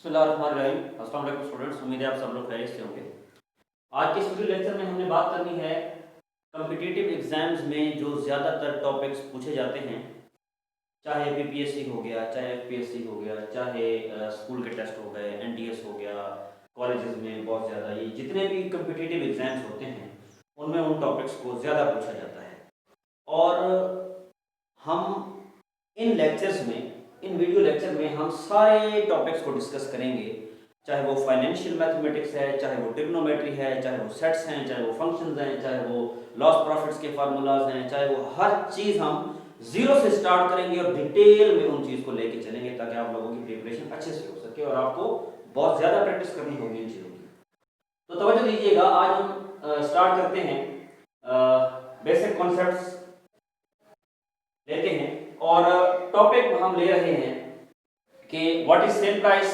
बिस्मिल्लाहिर्रहमानिर्रहीम। अस्सलाम वालेकुम स्टूडेंट्स, उम्मीद है आप सब लोग खैरियत से होंगे। आज के इस वीडियो लेक्चर में हमने बात करनी है कॉम्पिटिटिव एग्जाम्स में जो ज़्यादातर टॉपिक्स पूछे जाते हैं, चाहे बीपीएससी हो गया, चाहे एफपीएससी हो गया, चाहे स्कूल के टेस्ट हो गए, एनटीएस हो गया, कॉलेजेस में बहुत ज़्यादा ये जितने भी कॉम्पिटिटिव एग्जाम्स होते हैं उनमें उन टॉपिक्स को ज़्यादा पूछा जाता है। और हम इन लेक्चर्स में, इन वीडियो लेक्चर में हम सारे टॉपिक्स को डिस्कस करेंगे, चाहे वो फाइनेंशियल मैथमेटिक्स है, चाहे वो ट्रिग्नोमेट्री है, चाहे वो सेट्स हैं, चाहे वो फंक्शंस हैं, चाहे वो लॉस प्रॉफिट्स के फार्मूलाज हैं, चाहे वो हर चीज़ हम जीरो से स्टार्ट करेंगे और डिटेल में उन चीज़ को लेके चलेंगे ताकि आप लोगों की प्रिपरेशन अच्छे से हो सके और आपको बहुत ज़्यादा प्रैक्टिस करनी होगी इन चीज़ों की। तो तवज्जो दीजिएगा, आज हम स्टार्ट करते हैं, बेसिक कॉन्सेप्ट्स लेते हैं और टॉपिक हम ले रहे हैं कि what is sale price.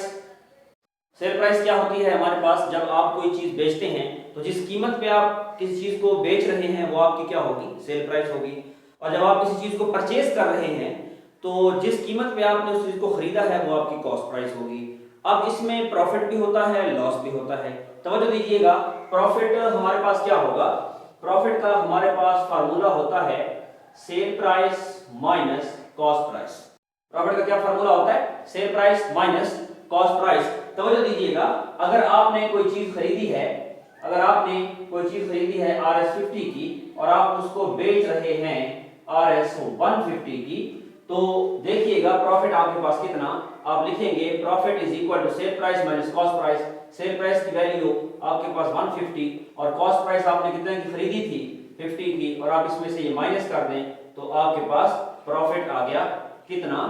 Sale price क्या होती है हमारे पास? जब आप कोई चीज़ बेचते हैं तो जिस कीमत पे आप किसी चीज़ को बेच रहे हैं वो आपकी क्या होगी? सेल प्राइस होगी। और जब आप किसी चीज़ को परचेज कर रहे हैं तो जिस कीमत पे आपने उस चीज़ को खरीदा है वो आपकी कॉस्ट प्राइस होगी। अब इसमें प्रॉफिट भी होता है, लॉस भी होता है। तवज्जो दीजिएगा, प्रॉफिट हमारे पास क्या होगा? प्रॉफिट का हमारे पास फार्मूला होता है cell price minus cost price. Profit का क्या फार्मूला होता है? Cell price minus cost price. तवज्जो दीजिएगा, अगर आपने कोई चीज खरीदी है, अगर आपने कोई चीज खरीदी है RS50 की और आप उसको बेच रहे हैं RS150 की, तो देखिएगा प्रॉफिट आपके पास कितना, आप लिखेंगे profit is equal to sale price minus cost price. Sale price की वैल्यू आपके पास 150 और कॉस्ट प्राइस आपने कितने की खरीदी थी? 50 की, और आप इसमें से ये माइनस कर दें तो आपके पास प्रॉफिट आ गया कितना?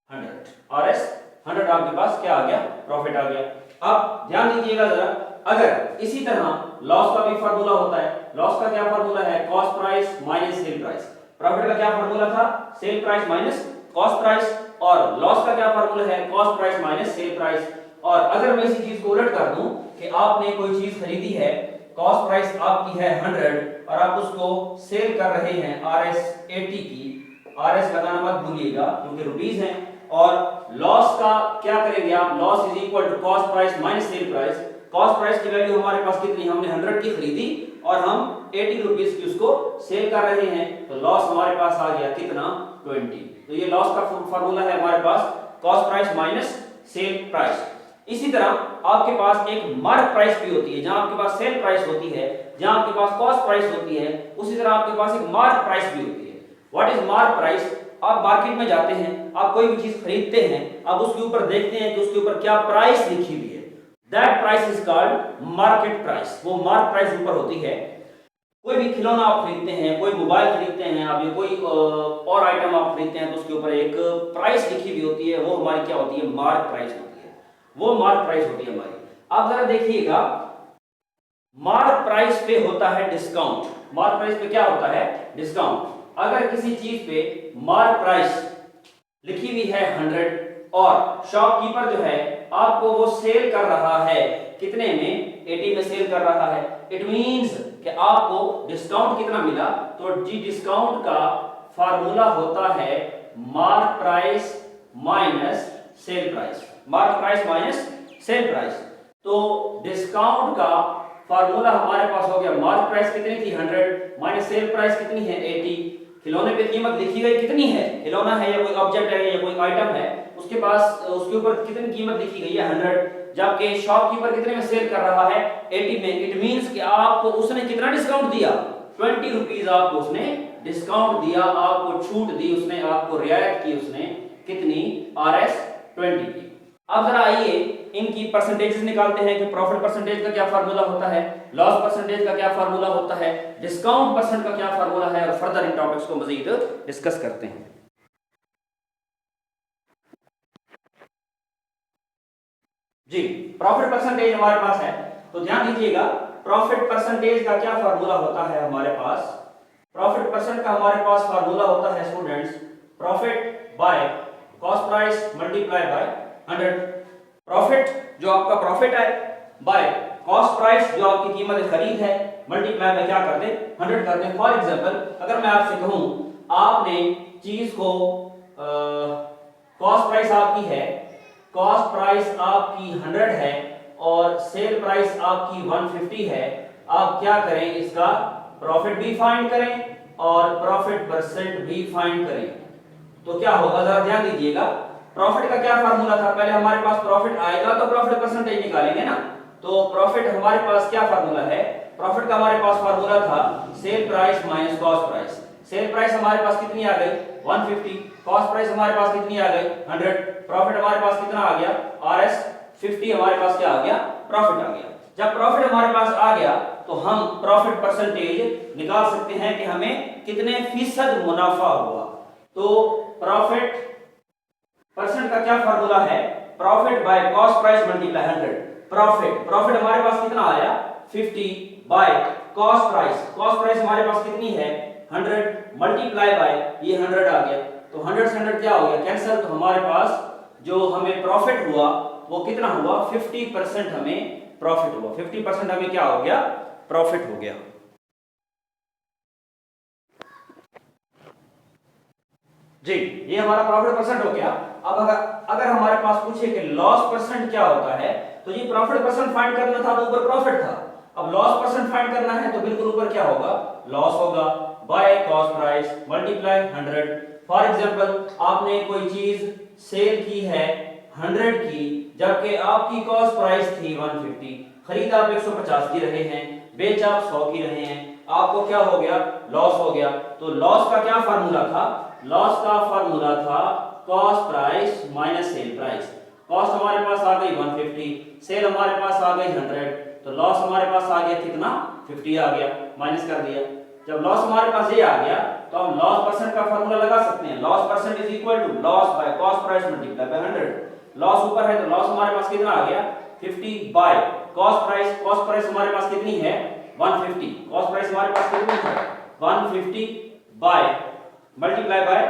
100। RS 100 आपके पास क्या आ गया? प्रॉफिट आ गया। अब ध्यान दीजिएगा जरा, अगर इसी तरह लॉस का भी फार्मूला होता है। लॉस का क्या फार्मूला है? Cost price minus sale price. Profit का क्या फार्मूला था? Cell price minus cost price. और लॉस का क्या फार्मूला है? Cost price minus sale price. और अगर मैं इसी चीज को उलट कर दूं कि आपने कोई चीज खरीदी है, कॉस्ट प्राइस आपकी है 100 और आप उसको सेल कर रहे हैं RS80 की। RS लगाना मत भूलिएगा क्योंकि रुपीस हैं। और लॉस का क्या करेंगे आप? Loss is equal to cost price minus sale price. Cost price की वैल्यू हमारे पास कितनी? हमने 100 की खरीदी और हम 80 रुपीस की उसको सेल कर रहे हैं, तो लॉस हमारे पास आ गया कितना? 20। तो ये लॉस का फार्मूला है हमारे पास cost price minus sale price. इसी तरह आपके पास एक मार्क प्राइस भी होती है। जहां आपके पास सेल प्राइस होती है, जहां आपके पास कॉस्ट प्राइस होती है, उसी तरह आपके पास एक मार्क प्राइस भी होती है। What is mark price? आप मार्केट में जाते हैं, आप कोई भी चीज खरीदते हैं, आप उसके ऊपर देखते हैं कि उसके ऊपर क्या प्राइस लिखी हुई है। That price is called market price. वो मार्क प्राइस ऊपर होती है। कोई भी खिलौना आप खरीदते हैं, कोई मोबाइल खरीदते हैं आप, या कोई और आइटम आप खरीदते हैं, तो उसके ऊपर एक प्राइस लिखी हुई होती है। वो हमारी क्या होती है? मार्क प्राइस होती है। वो मार्क प्राइस होती है हमारी। आप जरा देखिएगा, मार्क प्राइस पे होता है डिस्काउंट। मार्क प्राइस पे क्या होता है? डिस्काउंट। अगर किसी चीज पे मार्क प्राइस लिखी हुई है 100 और शॉपकीपर जो है आपको वो सेल कर रहा है कितने में? 80 में सेल कर रहा है। इट मींस कि आपको डिस्काउंट कितना मिला? तो जी डिस्काउंट का फार्मूला होता है mark price minus sale price. Mark price minus sale price. तो डिस्काउंट का फार्मूला हमारे पास हो गया, मार्क प्राइस कितनी थी? 100 माइनस सेल प्राइस कितनी है? 80। खिलौने पे कीमत लिखी गई कितनी है? खिलौना है या कोई ऑब्जेक्ट है या कोई आइटम है, उसके पास उसके ऊपर कितनी कीमत लिखी गई है? 100। जबकि शॉपकीपर कितने में सेल कर रहा है? 80 में। इट मींस कि आपको उसने कितना डिस्काउंट दिया? 20 रुपीज आपको उसने डिस्काउंट दिया, आपको छूट दी उसने, आपको रियायत की उसने। कितनी? RS20 की। अब जरा आइए इनकी परसेंटेजेस निकालते हैं कि प्रॉफिट परसेंटेज का क्या फार्मूला होता है, लॉस परसेंटेज का क्या फार्मूला होता है, डिस्काउंट परसेंट का क्या फार्मूला है, और फर्दर इन टॉपिक्स को मजीद डिस्कस करते हैं। जी, प्रॉफिट परसेंटेज हमारे पास है, तो ध्यान दीजिएगा प्रॉफिट परसेंटेज का क्या फार्मूला होता है हमारे पास। प्रॉफिट परसेंट का हमारे पास फार्मूला होता है students, profit by cost price multiply by 100। Profit जो आपका प्रॉफिट है बाय कॉस्ट प्राइस जो आपकी कीमत खरीद है, मल्टीप्लाई में क्या कर दें? 100 कर दें। फॉर एग्जांपल अगर मैं आपसे कहूं आपने चीज को कॉस्ट प्राइस आपकी है कॉस्ट प्राइस आपकी 100 है और सेल प्राइस आपकी 150 है, आप क्या करें, इसका प्रॉफिट भी फाइंड करें और प्रॉफिट परसेंट भी फाइंड करें। तो क्या होगा, जरा ध्यान दीजिएगा। प्रॉफिट का क्या फार्मूला था, पहले हमारे पास प्रॉफिट आएगा तो प्रॉफिट परसेंटेज निकालेंगे ना। तो प्रॉफिट हमारे पास क्या फार्मूला है, प्रॉफिट का हमारे पास फार्मूला था cell price minus cost price. Sale price हमारे पास कितनी आ गई 150, कॉस्ट प्राइस हमारे पास कितनी आ गई 100, प्रॉफिट हमारे पास कितना आ गया RS 50, हमारे पास क्या आ गया प्रॉफिट आ गया। जब प्रॉफिट हमारे पास आ गया तो हम प्रॉफिट परसेंटेज निकाल सकते हैं कि हमें कितने फीसद मुनाफा हुआ। तो प्रॉफिट परसेंट का क्या फार्मूला है, profit by cost price multiply 100। Profit हमारे पास कितना आया 50 बाय कॉस्ट प्राइस हमारे पास कितनी है 100 मल्टीप्लाई बाय ये 100 आ गया। तो 100 से 100 क्या हो गया कैंसिल। तो हमारे पास जो हमें प्रॉफिट हुआ वो कितना हुआ 50% हमें प्रॉफिट हुआ। 50% हमें क्या हो गया प्रॉफिट हो गया। जी, ये हमारा प्रॉफिट परसेंट हो गया। अब अगर हमारे पास पूछे कि लॉस परसेंट क्या होता है, तो ये प्रॉफिट परसेंट फाइंड करना था तो ऊपर प्रॉफिट था, अब लॉस परसेंट फाइंड करना है तो बिल्कुल ऊपर क्या होगा लॉस होगा bye cost price multiply 100। For example आपने कोई चीज सेल की है 100 की, जबकि आपकी कॉस्ट प्राइस थी 150, खरीद आप 150 की रहे हैं, बेच आप 100 की रहे हैं, आपको क्या हो गया लॉस हो गया। तो लॉस का क्या फार्मूला था, लॉस का फार्मूला था cost price minus sale price. Cost हमारे पास आ गई 150, सेल हमारे पास आ गई 100, तो लॉस हमारे पास आ गया कितना 50 आ गया, माइनस कर दिया। जब लॉस हमारे पास ये आ गया तो हम लॉस परसेंट का फार्मूला लगा सकते हैं, loss percent is equal to loss by cost price multiply by 100। Loss ऊपर है तो लॉस हमारे पास कितना आ गया 50 बाय कॉस्ट प्राइस हमारे पास कितनी है 150, कॉस्ट प्राइस हमारे पास कितनी है 150 बाय मल्टीप्लाई बाय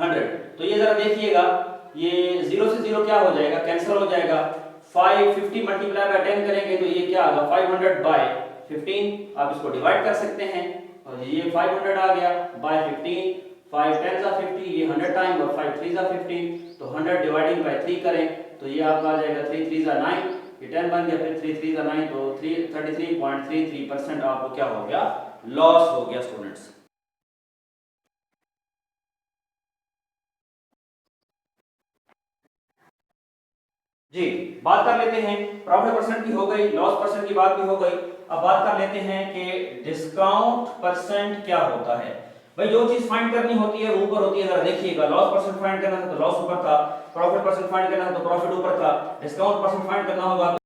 100। तो ये जरा देखिएगा, ये 0 से 0 क्या हो जाएगा कैंसिल हो जाएगा। 550 मल्टीप्लाई बाय 10 करेंगे तो ये क्या आएगा 500 बाय 15, आप इसको डिवाइड कर सकते हैं और ये 500 आ गया बाय 15, 5 10 जा 50, ये 100 टाइम और 5 3 जा 15, तो 100 डिवाइडिंग बाय 3 करें तो ये आपका आ जाएगा 3 3 जा 9, ये 10 बन गया, फिर 3 3 जा 9, तो 33.33% आपको क्या हो गया लॉस हो गया स्टूडेंट्स। जी, बात कर लेते हैं प्रॉफिट परसेंट की हो गई, लॉस परसेंट की बात भी हो गई। अब बात कर लेते हैं कि डिस्काउंट परसेंट क्या होता है। भाई जो चीज फाइंड करनी होती है वो ऊपर होती है, जरा देखिएगा लॉस परसेंट फाइंड करना था तो लॉस ऊपर था, प्रॉफिट परसेंट फाइंड करना था तो प्रॉफिट ऊपर था, डिस्काउंट परसेंट फाइंड करना होगा